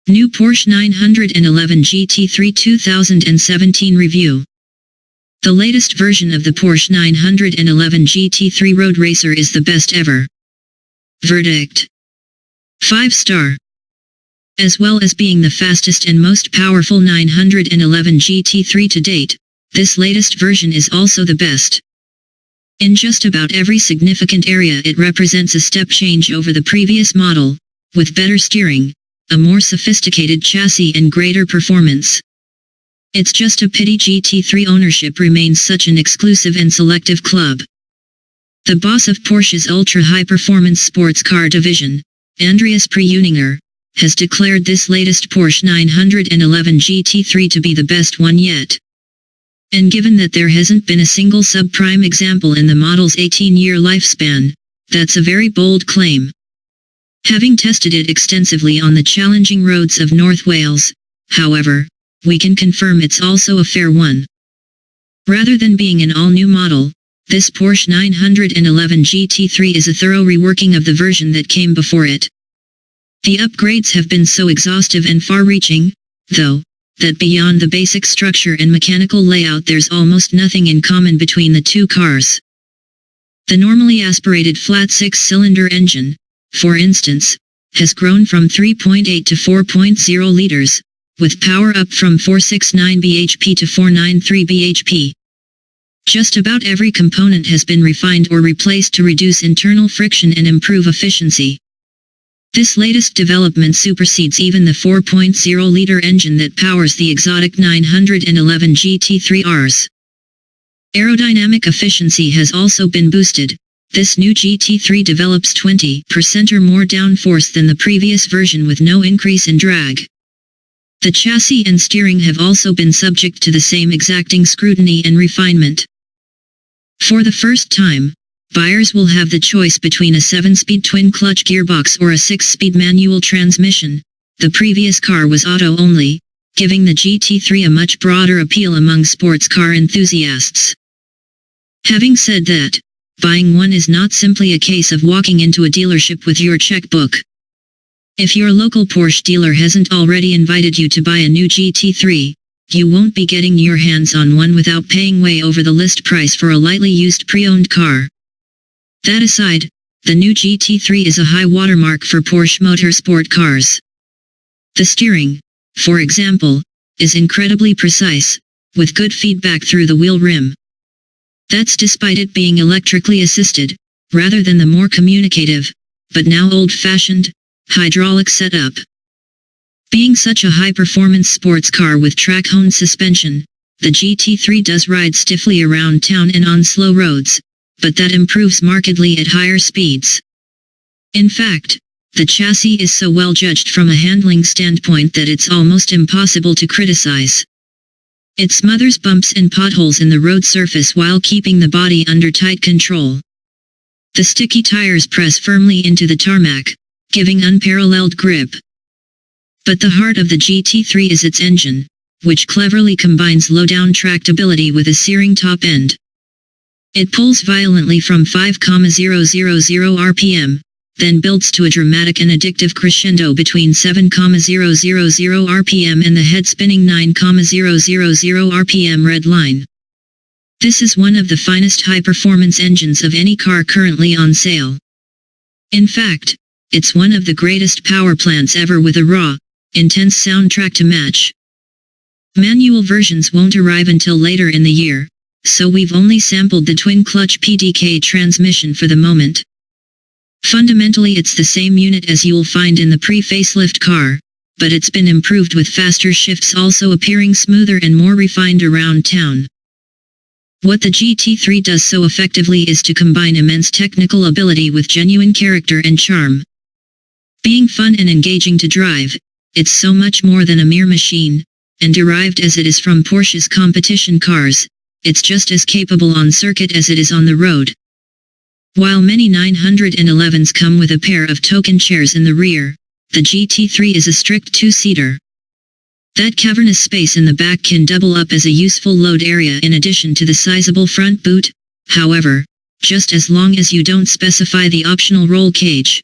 New Porsche 911 GT3 2017 review. The latest version of the Porsche 911 GT3 road racer is the best ever. Verdict: 5-star. As well as being the fastest and most powerful 911 GT3 to date, this latest version is also the best. In just about every significant area it represents a step change over the previous model, with better steering, a more sophisticated chassis and greater performance. It's just a pity GT3 ownership remains such an exclusive and selective club. The boss of Porsche's ultra-high-performance sports car division, Andreas Preuninger, has declared this latest Porsche 911 GT3 to be the best one yet. And given that there hasn't been a single subprime example in the model's 18-year lifespan, that's a very bold claim. Having tested it extensively on the challenging roads of North Wales, however, we can confirm it's also a fair one. Rather than being an all-new model, this Porsche 911 GT3 is a thorough reworking of the version that came before it. The upgrades have been so exhaustive and far-reaching, though, that beyond the basic structure and mechanical layout there's almost nothing in common between the two cars. The normally aspirated flat six-cylinder engine, for instance, has grown from 3.8 to 4.0 liters, with power up from 469 bhp to 493 bhp. Just about every component has been refined or replaced to reduce internal friction and improve efficiency. This latest development supersedes even the 4.0-liter engine that powers the exotic 911 GT3Rs. Aerodynamic efficiency has also been boosted. This new GT3 develops 20% or more downforce than the previous version with no increase in drag. The chassis and steering have also been subject to the same exacting scrutiny and refinement. For the first time, buyers will have the choice between a 7-speed twin-clutch gearbox or a 6-speed manual transmission. The previous car was auto-only, giving the GT3 a much broader appeal among sports car enthusiasts. Having said that, buying one is not simply a case of walking into a dealership with your checkbook. If your local Porsche dealer hasn't already invited you to buy a new GT3, you won't be getting your hands on one without paying way over the list price for a lightly used pre-owned car. That aside, the new GT3 is a high watermark for Porsche motorsport cars. The steering, for example, is incredibly precise, with good feedback through the wheel rim. That's despite it being electrically assisted, rather than the more communicative, but now old-fashioned, hydraulic setup. Being such a high-performance sports car with track-honed suspension, the GT3 does ride stiffly around town and on slow roads, but that improves markedly at higher speeds. In fact, the chassis is so well judged from a handling standpoint that it's almost impossible to criticize. It smothers bumps and potholes in the road surface while keeping the body under tight control. The sticky tires press firmly into the tarmac, giving unparalleled grip. But the heart of the GT3 is its engine, which cleverly combines low-down tractability with a searing top end. It pulls violently from 5,000 rpm, then builds to a dramatic and addictive crescendo between 7,000 rpm and the head-spinning 9,000 rpm red line. This is one of the finest high-performance engines of any car currently on sale. In fact, it's one of the greatest power plants ever with a raw, intense soundtrack to match. Manual versions won't arrive until later in the year, so we've only sampled the twin-clutch PDK transmission for the moment. Fundamentally it's the same unit as you'll find in the pre-facelift car, but it's been improved with faster shifts also appearing smoother and more refined around town. What the GT3 does so effectively is to combine immense technical ability with genuine character and charm. Being fun and engaging to drive, it's so much more than a mere machine, and derived as it is from Porsche's competition cars, it's just as capable on circuit as it is on the road. While many 911s come with a pair of token chairs in the rear, the GT3 is a strict two-seater. That cavernous space in the back can double up as a useful load area in addition to the sizable front boot, however, just as long as you don't specify the optional roll cage.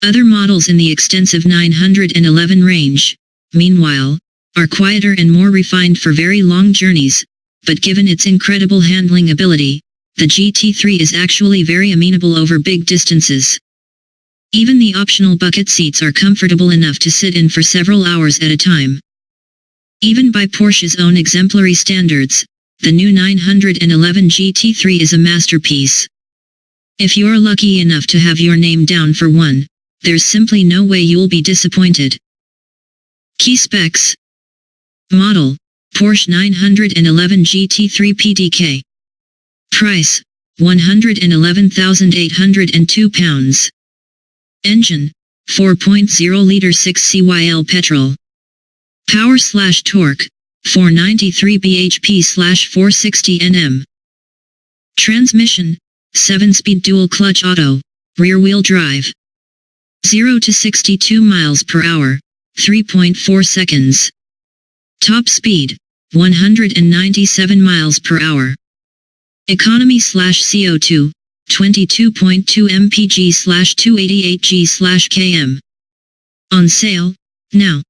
Other models in the extensive 911 range, meanwhile, are quieter and more refined for very long journeys, but given its incredible handling ability, the GT3 is actually very amenable over big distances. Even the optional bucket seats are comfortable enough to sit in for several hours at a time. Even by Porsche's own exemplary standards, the new 911 GT3 is a masterpiece. If you're lucky enough to have your name down for one, there's simply no way you'll be disappointed. Key specs. Model, Porsche 911 GT3 PDK. Price, £111,802. Engine, 4.0-liter 6CYL petrol. Power/torque, 493 bhp/460 Nm. Transmission, 7-speed dual-clutch auto, rear-wheel drive. 0 to 62 miles per hour, 3.4 seconds. Top speed, 197 miles per hour. Economy/CO2, 22.2 mpg/288 g/km. On sale, now.